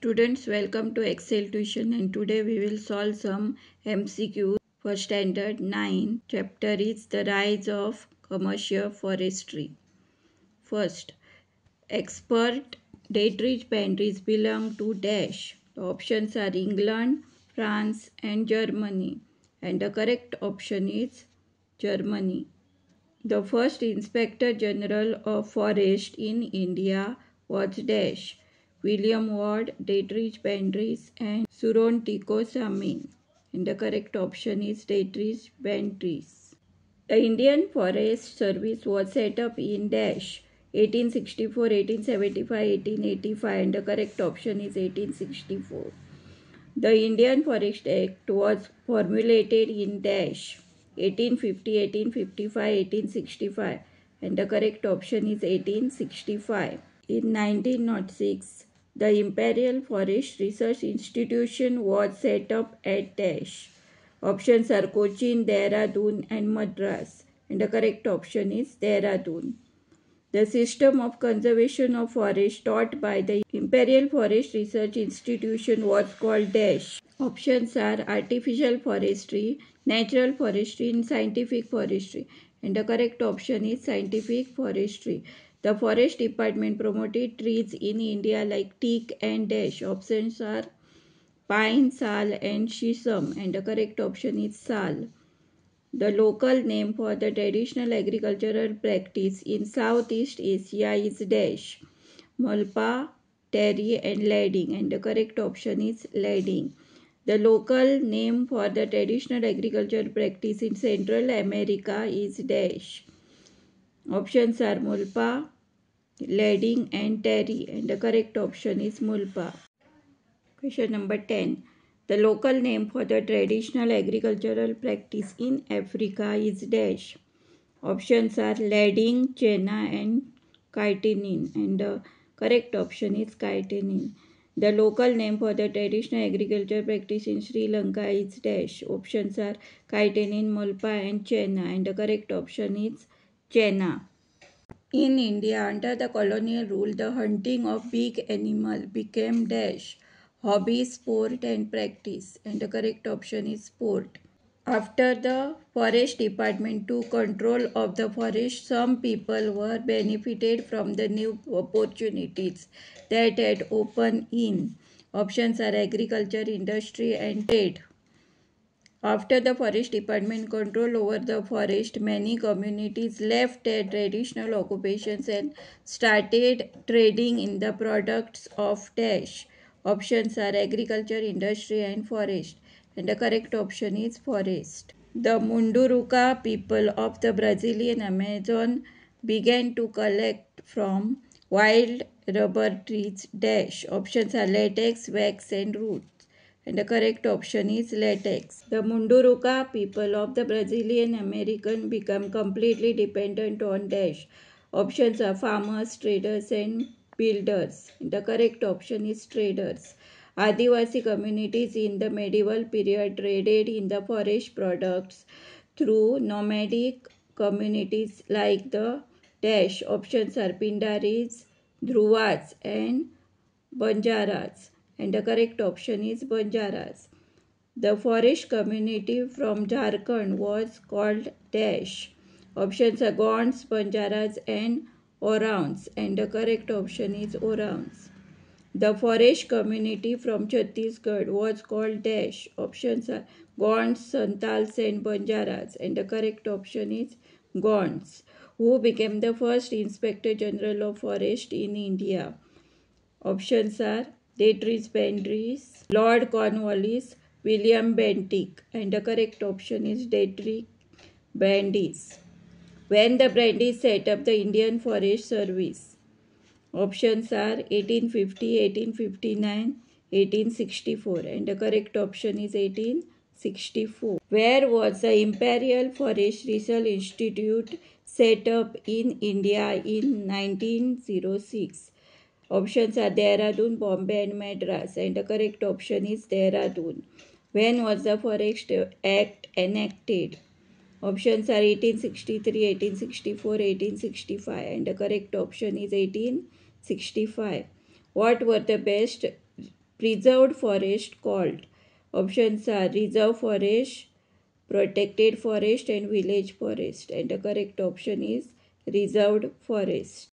Students, welcome to Excel Tuition, and today we will solve some MCQs for Standard 9. Chapter is The Rise of Commercial Forestry. First, expert date-rich boundaries belong to dash. The options are England, France and Germany, and the correct option is Germany. The first Inspector General of Forest in India was dash. William Ward, Dietrich Bandries and Suron Samin. And the correct option is Dietrich Bandries. The Indian Forest Service was set up in dash 1864, 1875, 1885 and the correct option is 1864. The Indian Forest Act was formulated in dash 1850, 1855, 1865 and the correct option is 1865. In 1906, the Imperial Forest Research Institution was set up at dash. Options are Cochin, Dehradun and Madras and the correct option is Dehradun. The system of conservation of forest taught by the Imperial Forest Research Institution was called dash. Options are artificial forestry, natural forestry and scientific forestry and the correct option is scientific forestry. The forest department promoted trees in India like teak and dash. Options are pine, sal and shisham and the correct option is sal. The local name for the traditional agricultural practice in Southeast Asia is dash. Malpa, terry and lading and the correct option is lading. The local name for the traditional agricultural practice in Central America is dash. Options are Mulpa, lading and terry and the correct option is Mulpa. Question number 10. The local name for the traditional agricultural practice in Africa is dash. Options are lading, chena and kaitenin and the correct option is kaitenin. The local name for the traditional agricultural practice in Sri Lanka is dash. Options are kaitenin, mulpa and chena and the correct option is chena. In India, under the colonial rule, the hunting of big animal became dash. Hobby, sport and practice and the correct option is sport. After the forest department took control of the forest, some people were benefited from the new opportunities that had opened in. Options are agriculture, industry and trade. After the forest department control over the forest, many communities left their traditional occupations and started trading in the products of dash. Options are agriculture, industry and forest and the correct option is forest. The Munduruka people of the Brazilian Amazon began to collect from wild rubber trees dash. Options are latex, wax and roots and the correct option is latex. The Munduruka people of the Brazilian American become completely dependent on dash. Options are farmers, traders and builders. The correct option is traders. Adivasi communities in the medieval period traded in the forest products through nomadic communities like the dash. Options are Pindaris, Dhruvas and Banjaras and the correct option is Banjaras. The forest community from Jharkhand was called dash. Options are Gonds, Banjaras and Orans and the correct option is Orans. The forest community from Chhattisgarh was called dash. Options are Gonds, Santals and Banjaras and the correct option is Gonds, who became the first Inspector General of Forest in India. Options are Dietrich Bandries, Lord Cornwallis, William Bentinck and the correct option is Dietrich Bandries. When the Bandries set up the Indian Forest Service? Options are 1850, 1859, 1864 and the correct option is 1864. Where was the Imperial Forest Research Institute set up in India in 1906? Options are Dehradun, Bombay and Madras and the correct option is Dehradun. When was the Forest Act enacted? Options are 1863, 1864, 1865 and the correct option is 1865. What were the best preserved forest called? Options are reserve forest, protected forest and village forest, and the correct option is reserved forest.